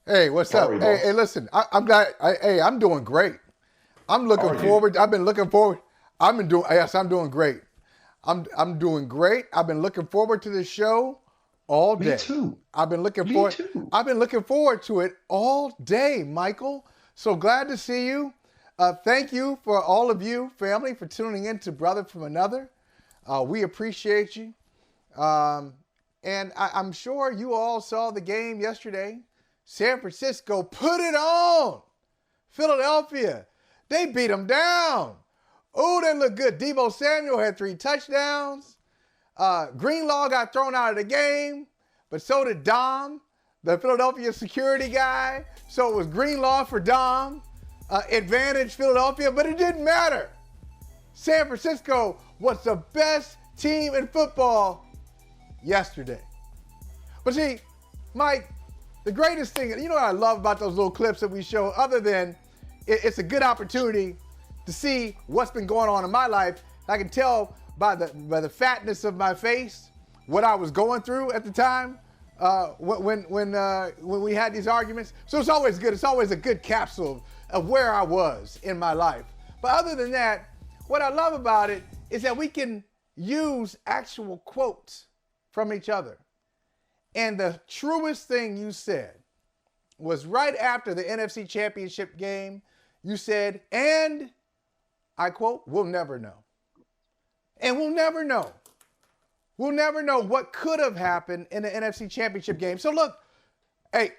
Hey, what's up? Sorry, Hey, boss. listen, I'm glad. I'm doing great. I'm How looking are you? forward. I've been looking forward. I've been doing. Yes, I'm doing great. I'm doing great. I've been looking forward to this show all Me day. too. I've been looking Me forward. too. I've been looking forward to it all day, Michael. So glad to see you. Thank you for all of you, family, for tuning in to Brother from Another. We appreciate you. Um, and I'm sure you all saw the game yesterday. San Francisco put it on. Philadelphia, they beat them down. Oh, they look good. Deebo Samuel had 3 touchdowns. Greenlaw got thrown out of the game, but so did Dom, the Philadelphia security guy. So it was Greenlaw for Dom. Advantage Philadelphia, but it didn't matter. San Francisco was the best team in football yesterday. But see, Mike, the greatest thing, you know what I love about those little clips that we show, other than it's a good opportunity to see what's been going on in my life. I can tell by the fatness of my face what I was going through at the time when we had these arguments. So it's always good. It's always a good capsule of where I was in my life. But other than that, what I love about it is that we can use actual quotes from each other. And the truest thing you said was right after the NFC Championship game. You said, and I quote, we'll never know. And we'll never know. We'll never know what could have happened in the NFC Championship game. So look, hey,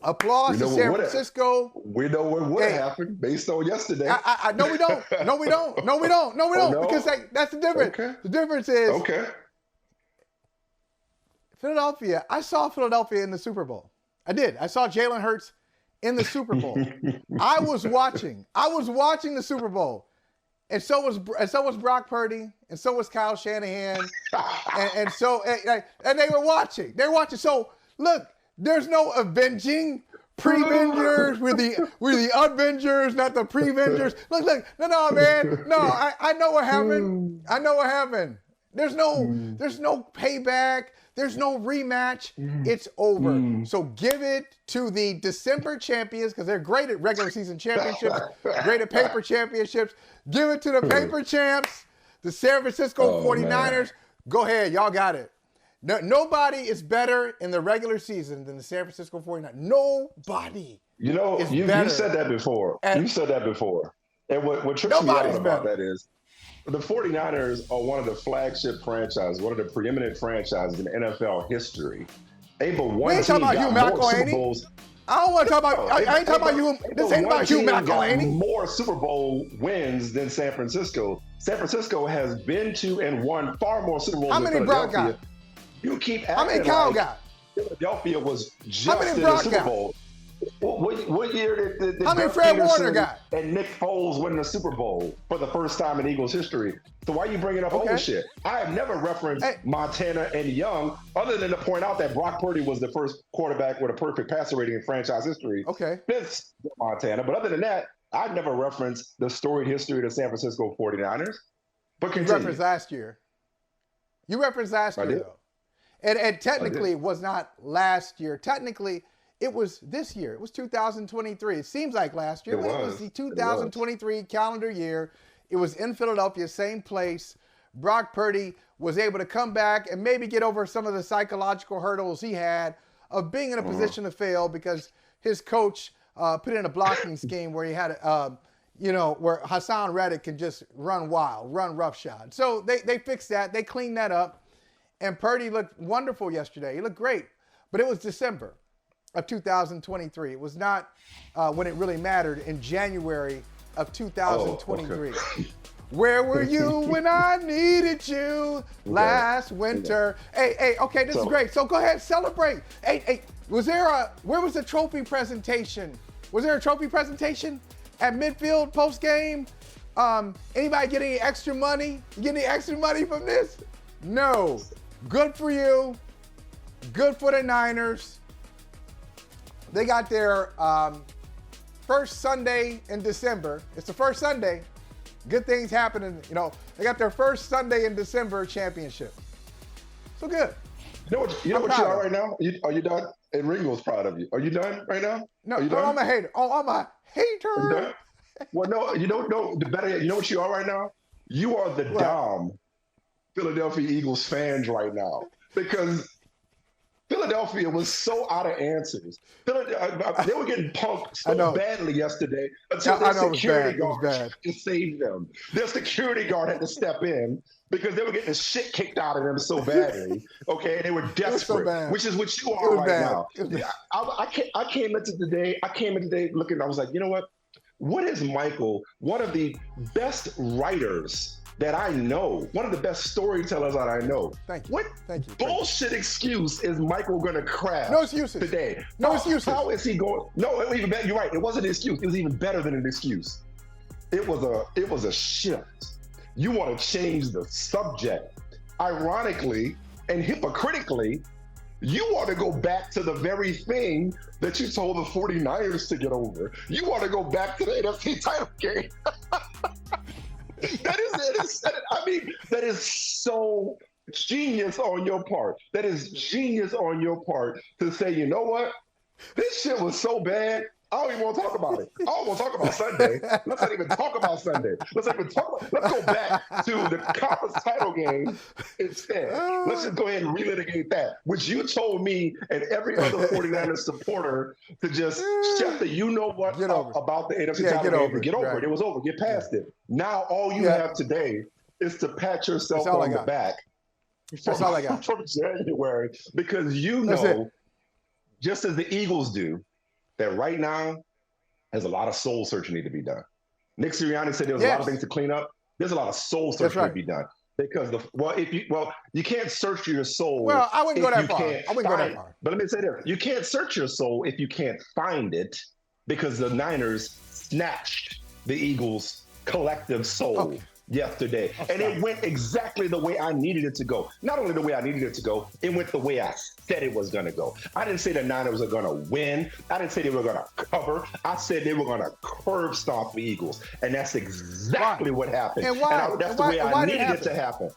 applause to San Francisco. We know what would have happened based on yesterday. No, we don't. No, we don't. No, we don't. No, we don't. No? Because that's the difference. Okay. The difference is Okay. Philadelphia. I saw Philadelphia in the Super Bowl. I did. I saw Jalen Hurts in the Super Bowl. I was watching the Super Bowl. And so was Brock Purdy, and so was Kyle Shanahan, and they were watching. They were watching. So look, there's no avenging pre-vengers. We're the avengers, not the pre-vengers. Look, no, man, no. I know what happened. I know what happened. There's no payback. There's no rematch. It's over. So give it to the December champions because they're great at regular season championships, great at paper championships. Give it to the paper champs, the San Francisco 49ers. Man. Go ahead. Y'all got it. No, nobody is better in the regular season than the San Francisco 49ers. Nobody. You said that before. You said that before. And what trips me out about that is the 49ers are one of the flagship franchises, one of the preeminent franchises in NFL history. We ain't talking about Hugh McElhaney. I don't want to talk about. I ain't talking about you. This ain't about Hugh McElhaney. More Super Bowl wins than San Francisco. San Francisco has been to and won far more Super Bowls than Philadelphia. How many Brock got? You keep acting How many Kyle got? Philadelphia was just in the Super Bowl. What year did how many Fred Warner got? And Nick Foles win the Super Bowl for the first time in Eagles history? So why are you bringing up old shit? I have never referenced Montana and Young other than to point out that Brock Purdy was the first quarterback with a perfect passer rating in franchise history. Okay. Since Montana. But other than that, I've never referenced the storied history of the San Francisco 49ers. But continue. You referenced last year. Though. And technically it was not last year. Technically, it was this year. It was 2023. It seems like last year, but it was the 2023 calendar year. It was in Philadelphia, same place. Brock Purdy was able to come back and maybe get over some of the psychological hurdles he had of being in a position to fail because his coach put in a blocking scheme where he had, where Hassan Reddick can just run wild, run roughshod. So they fixed that. They cleaned that up. And Purdy looked wonderful yesterday. He looked great. But it was December of 2023. It was not when it really mattered in January of 2023. Oh, okay. Where were you when I needed you last winter? Hey, okay, this is great. So go ahead, celebrate. Hey, where was the trophy presentation? Was there a trophy presentation at midfield post game? Anybody get any extra money? You get any extra money from this? No. Good for you. Good for the Niners. They got their first Sunday in December. It's the first Sunday. Good things happening. They got their first Sunday in December championship. So good. You know what you are right now? Are you done? And Ringo's proud of you. Are you done right now? No, are you done? I'm a hater. Oh, I'm a hater. Are you done? Well, no, you don't know. The better, you know what you are right now? You are the Dom Philadelphia Eagles fans right now, because Philadelphia was so out of answers. They were getting punked so badly yesterday until their security guard had to save them. Their security guard had to step in because they were getting the shit kicked out of them so badly. Okay, and they were desperate, which is what you are right now. I came into today looking. I was like, you know what is Michael, one of the best writers that I know, one of the best storytellers that I know. Thank you. What bullshit excuse is Michael going to craft today? No excuses. How is he going? No, even better. You're right. It wasn't an excuse. It was even better than an excuse. It was a shift. You want to change the subject. Ironically and hypocritically, you want to go back to the very thing that you told the 49ers to get over. You want to go back to the NFC title game. That is so genius on your part. That is genius on your part to say, you know what? This shit was so bad, I don't even want to talk about it. I don't want to talk about Sunday. Let's not even talk about Sunday. Let's go back to the conference title game instead. Let's just go ahead and relitigate that, which you told me and every other 49ers supporter to just shut the about the NFC title game and get over it. It was over. Get past it. Now all you have today is to pat yourself on the back. That's all I got. From January, because you know, just as the Eagles do, that right now there's a lot of soul searching need to be done. Nick Sirianni said there's a lot of things to clean up. There's a lot of soul searching to be done. Because you can't search your soul. Well, I wouldn't go that far. But let me say this: you can't search your soul if you can't find it, because the Niners snatched the Eagles' collective soul yesterday, and it went exactly the way I needed it to go. Not only the way I needed it to go, it went the way I said it was going to go. I didn't say the Niners are going to win. I didn't say they were going to cover. I said they were going to curb stomp the Eagles, and that's exactly what happened. And why? That's the way I needed it to happen.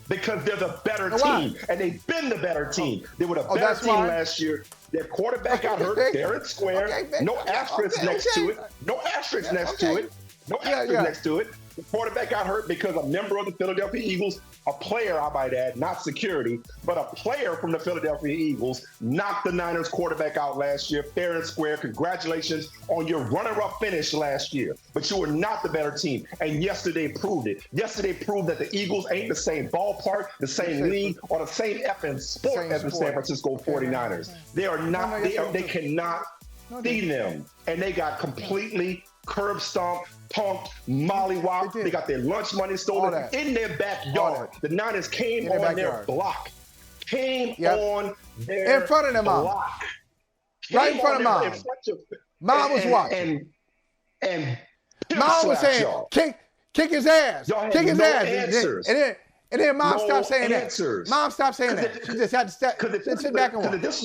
Because they're the better team, and they've been the better team. They were the better team last year. Their quarterback got hurt fair and square. No asterisk next to it. No asterisk next to it. No asterisk next to it. The quarterback got hurt because a member of the Philadelphia Eagles, a player, I might add, not security, but a player from the Philadelphia Eagles knocked the Niners quarterback out last year, fair and square. Congratulations on your runner-up finish last year. But you were not the better team, and yesterday proved it. Yesterday proved that the Eagles ain't the same ballpark, the same league, or the same effing sport as the San Francisco 49ers. They are not. They cannot see them, and they got completely curb stomped, punked, mollywopped. They got their lunch money stolen in their backyard. The Niners came on their block. On their in front of their mom. Right in front of mom. Mom was watching. And mom was saying, kick his ass. Kick his ass. And then mom stopped saying that. Mom stopped saying that. She just had to sit back and watch. If this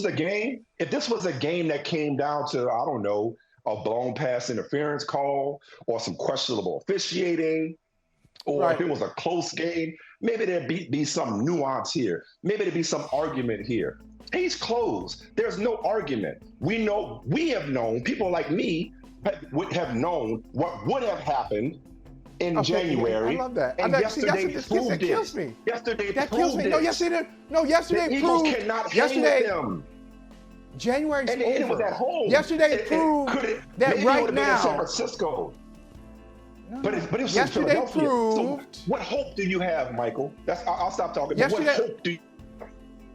was a game that came down to, I don't know, a blown pass interference call or some questionable officiating, or if it was a close game, maybe there'd be some nuance here. Maybe there'd be some argument here. Case closed. There's no argument. We have known, people like me would have known what would have happened in January. I love that. And yesterday proved it. Yesterday proved it. No, yesterday proved. Eagles cannot hang with them. January's over. And it was at home. Yesterday proved that right now. San Francisco. But it was yesterday in Philadelphia. Proved. So what hope do you have, Michael? I'll stop talking. Yesterday, what hope do you?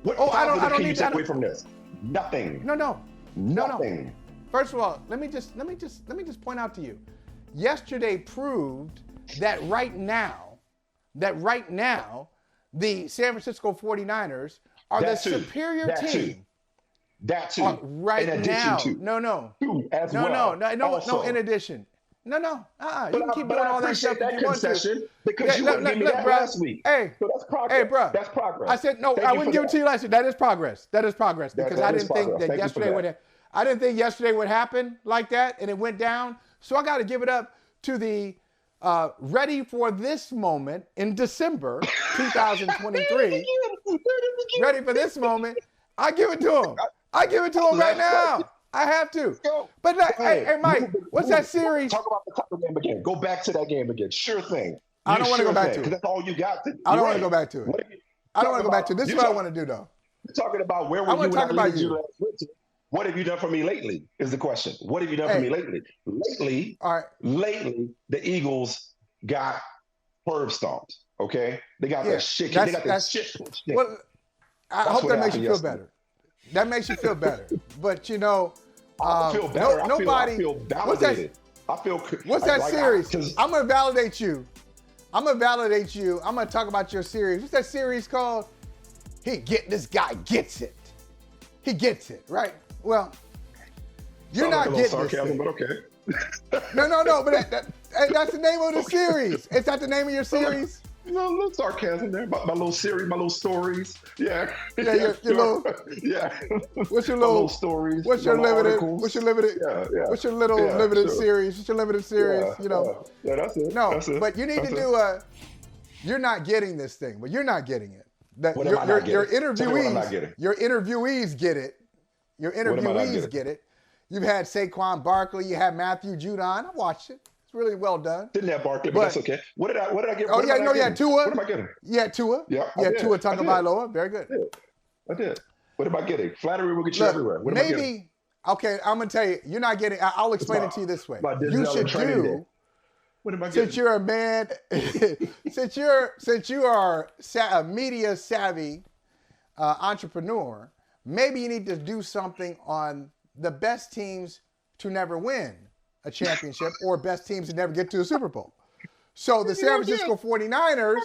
What positive can you take away from this? Nothing. No. Nothing. First of all, let me just point out to you. Yesterday proved that right now, the San Francisco 49ers are the superior team. That too. Right now. No. In addition. No. You can keep doing all that stuff if you want to. Because you wouldn't give me that last week. Hey, so that's progress. Hey, bro. That's progress. I said, no, I wouldn't give it to you last week. That is progress. Because I didn't think that yesterday would happen like that, and it went down. So I got to give it up to the ready for this moment in December 2023. Ready for this moment. I give it to him. I give it to him right now. I have to. But hey, Mike, what's that series? Talk about the Tucker game again. Go back to that game again. Sure thing. I don't want to go back to it. Because that's all you got. I don't want to go back to it. I don't want to go back to it. This is what I want to do, though. You're talking about where were you when I needed you last winter. What have you done for me lately is the question. What have you done for me lately? Lately, the Eagles got curb stomped, okay? They got that shit. They got that shit. Well, I hope that makes you feel better. That makes you feel better. But, you know, I feel better. Nobody. I feel validated. What's that series? I'm going to validate you. I'm going to talk about your series. What's that series called? This guy gets it. He gets it, right? Well, you're not getting sarcasm, but okay. No. But that's the name of the series. Is that the name of your series? No, a little sarcasm there. My little series, my little stories. Yeah. Your little. Yeah. What's your little stories? What's your limited? Articles. What's your limited? Yeah. What's your little limited series? What's your limited series? Yeah, that's it. No, that's it. But you need to do a. You're not getting this thing, but you're not getting it. Your interviewees get it. Your interviewees get it. You've had Saquon Barkley. You had Matthew Judon. I watched it. It's really well done. Didn't have Barkley, but that's okay. What did I get? Oh, yeah, no, you had Tua. What am I getting? You had Tua. Yeah, you had Tua Tagovailoa. Very good. I did. What am I getting? Flattery will get you everywhere. What am I getting? Okay, I'm going to tell you. You're not getting, I'll explain it to you this way. You should do, what am I getting? Since you're a man, since you are a media savvy entrepreneur, maybe you need to do something on the best teams to never win a championship or best teams to never get to a Super Bowl. So the San Francisco 49ers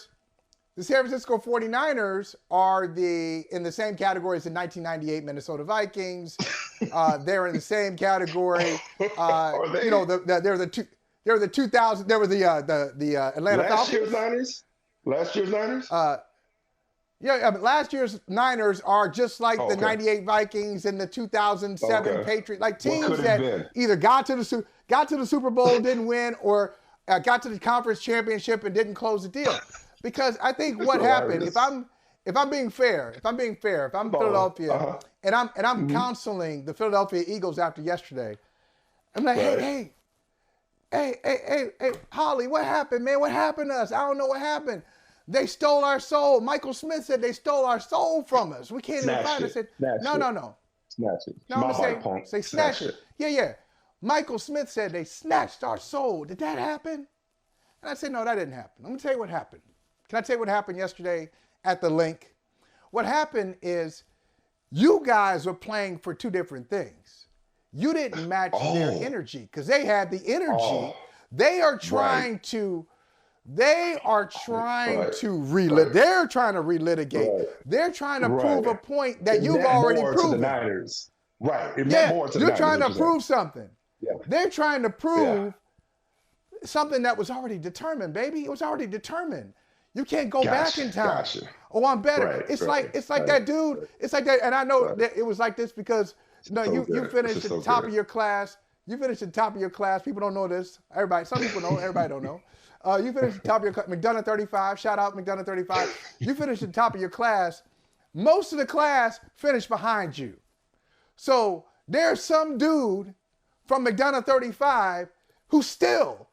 are in the same category as the 1998 Minnesota Vikings. They're in the same category. They're the 2000. There was the Atlanta Falcons. Last year's Niners. Last year's Niners are just like the 98 Vikings and the 2007 Patriots, like teams that either got to the Super Bowl, didn't win, or got to the conference championship and didn't close the deal. Because I think what happened, if I'm being fair, if I'm Philadelphia and I'm counseling the Philadelphia Eagles after yesterday, I'm like, hey, Holley, what happened, man? What happened to us? I don't know what happened. They stole our soul. Michael Smith said they stole our soul from us. We can't even find it. I said, no. Snatch it. No, I'm going to say snatch it. Yeah. Michael Smith said they snatched our soul. Did that happen? And I said, no, that didn't happen. I'm going to tell you what happened. Can I tell you what happened yesterday at the link? What happened is you guys were playing for two different things. You didn't match their energy because they had the energy. They are trying to relitigate. They're trying to relitigate. They're trying to prove a point that you've already proven. To the Niners. Right. You're trying to prove something. Yeah. They're trying to prove something that was already determined, baby. It was already determined. You can't go back in time. Gotcha. Oh, I'm better. It's like that dude. It's like that, and I know that it was like this because you finished at the top of your class. You finished at the top of your class. People don't know this. Some people know. Everybody don't know. You finished at the top of your class. McDonough 35. Shout out McDonough 35. You finished at the top of your class. Most of the class finished behind you. So there's some dude from McDonough 35 who's still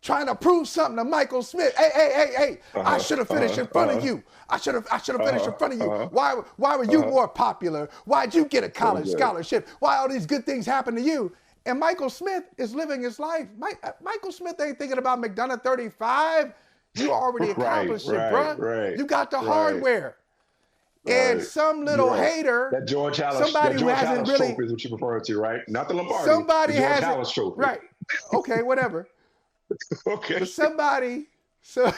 trying to prove something to Michael Smith. Hey, I should have finished in front of you. I should have finished in front of you. Why were you more popular? Why'd you get a college scholarship? Why all these good things happen to you? And Michael Smith is living his life. Michael Smith ain't thinking about McDonough 35. You already accomplished it, bro. You got the hardware. And some little hater, that George Hallis, somebody who hasn't really trophy is what you refer to, right? Not the Lombardi. Somebody the George hasn't, Hallis trophy. Right? Okay, whatever. Okay. But somebody. No,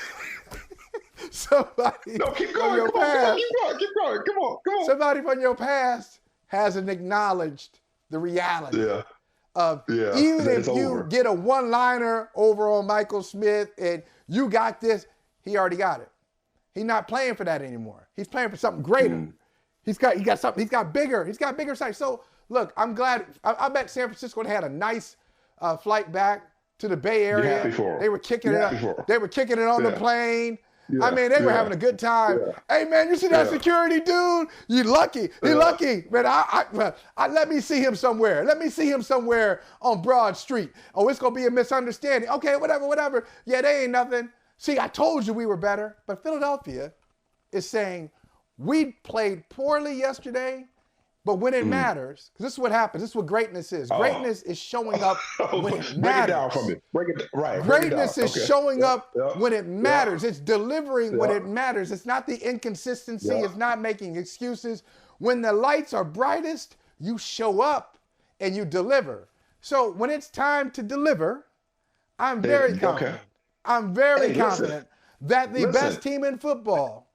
keep going. Keep going. Come on. Somebody from your past hasn't acknowledged the reality of even if you get a one-liner over on Michael Smith and you got this, he already got it. He's not playing for that anymore. He's playing for something greater. He's got something. He's got bigger size. So look, I'm glad. I bet San Francisco had a nice flight back to the Bay Area. You're happy for him. They were kicking it up. They were kicking it on the plane. I mean, they were having a good time. Hey, man, you see that security dude? You lucky. He lucky. Man, let me see him somewhere. Let me see him somewhere on Broad Street. Oh, it's going to be a misunderstanding. Okay, whatever. Yeah, they ain't nothing. See, I told you we were better. But Philadelphia is saying, we played poorly yesterday, but when it matters, because this is what happens. This is what greatness is. Greatness is showing up when it matters. Break it down for me. Break it right. Greatness is showing up when it matters. It's delivering when it matters. It's not the inconsistency. It's not making excuses. When the lights are brightest, you show up and you deliver. So when it's time to deliver, I'm very confident. I'm very confident that the best team in football,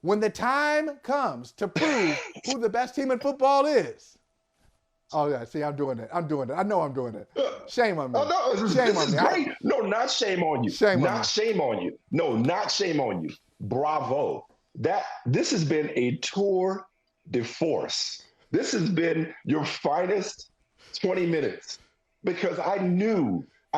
when the time comes to prove who the best team in football is. Oh, yeah, see, I'm doing it. I know I'm doing it. Shame on me. Oh, no, shame on me. Great. No, not shame on you. Shame on you. No, not shame on you. Bravo. This has been a tour de force. This has been your finest 20 minutes because I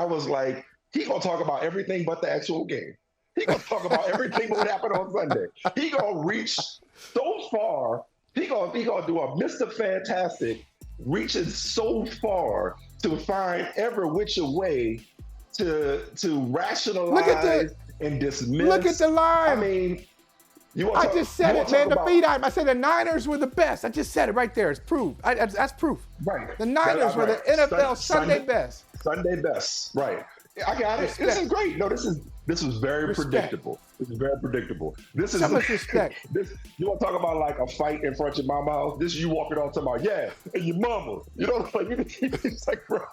was like, he going to talk about everything but the actual game. He gonna talk about everything that happened on Sunday. He gonna reach so far. He gonna do a Mr. Fantastic, reaching so far to find every which way to rationalize and dismiss. Look at the line. I mean, I just said it, man. The feed item. I said the Niners were the best. I just said it right there. It's proof. That's proof. Right. The Niners were the NFL Sunday best. Sunday best. Right. I got it. This is great. No, this was very predictable. This is very predictable. This is so much respect. You want to talk about like a fight in front of your mama house? This you walking on to my and your mama. You know, like it's like, bro,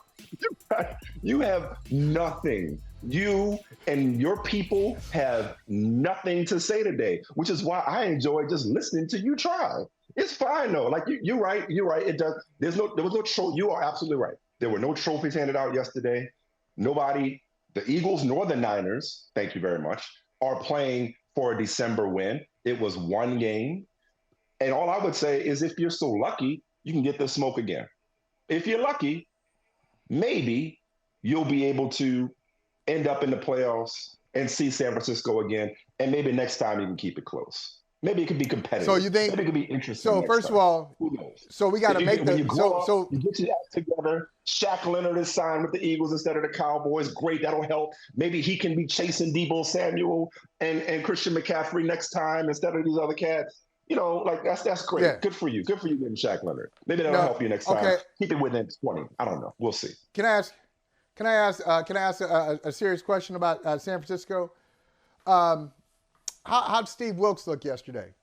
you have nothing. You and your people have nothing to say today, which is why I enjoy just listening to you try. It's fine though. Like you're right. It does. There was no trophy. You are absolutely right. There were no trophies handed out yesterday. Nobody, the Eagles nor the Niners, thank you very much, are playing for a December win. It was one game. And all I would say is if you're so lucky, you can get the smoke again. If you're lucky, maybe you'll be able to end up in the playoffs and see San Francisco again. And maybe next time you can keep it close. Maybe it could be competitive. So you think? Maybe it could be interesting. So first of all, who knows? So we got to make the. So you get your act together. Shaq Leonard is signed with the Eagles instead of the Cowboys. Great, that'll help. Maybe he can be chasing Deebo Samuel and Christian McCaffrey next time instead of these other cats. You know, like that's great. Yeah. Good for you. Good for you getting Shaq Leonard. Maybe that'll help you next time. Keep it within 20. I don't know. We'll see. Can I ask a serious question about San Francisco? How'd Steve Wilkes look yesterday?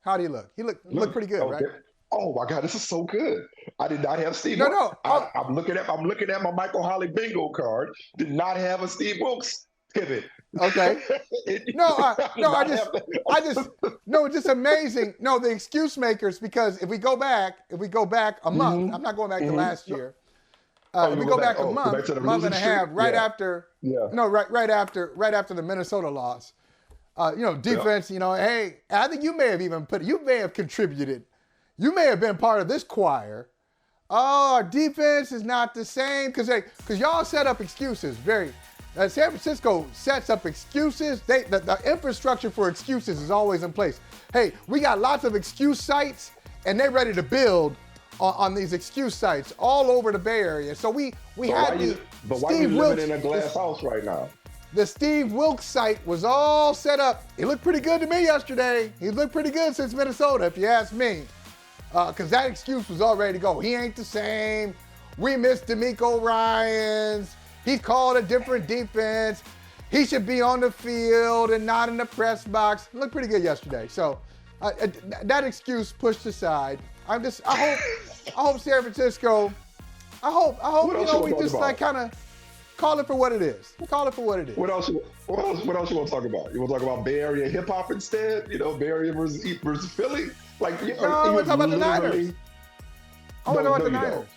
How'd he look? He looked pretty good, right? Oh my God, this is so good. I did not have Steve. No. I'm looking at my Michael Holley bingo card. Did not have a Steve Wilkes pivot. Okay. It's just amazing. No, the excuse makers, because if we go back a month, I'm not going back to last year. If we go back a month and a half, right after the Minnesota loss. Defense, hey, I think you may have contributed. You may have been part of this choir. Oh, our defense is not the same because y'all set up excuses. San Francisco sets up excuses. The infrastructure for excuses is always in place. Hey, we got lots of excuse sites, and they're ready to build on these excuse sites all over the Bay Area. So why are you living in a glass house right now? The Steve Wilkes site was all set up. He looked pretty good to me yesterday. He looked pretty good since Minnesota, if you ask me. Because that excuse was all ready to go. He ain't the same. We missed DeMeco Ryans. He's called a different defense. He should be on the field and not in the press box. He looked pretty good yesterday. So that excuse pushed aside. I hope San Francisco. I hope we just like kind of call it for what it is. Call it for what it is. What else you want to talk about? You want to talk about Bay Area hip hop instead? Bay Area versus Philly? I want to talk about the Niners. I want to talk about the Niners.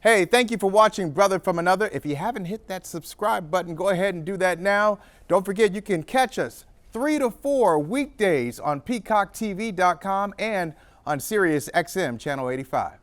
Hey, thank you for watching Brother from Another. If you haven't hit that subscribe button, go ahead and do that now. Don't forget you can catch us 3 to 4 weekdays on PeacockTV.com and on Sirius XM Channel 85.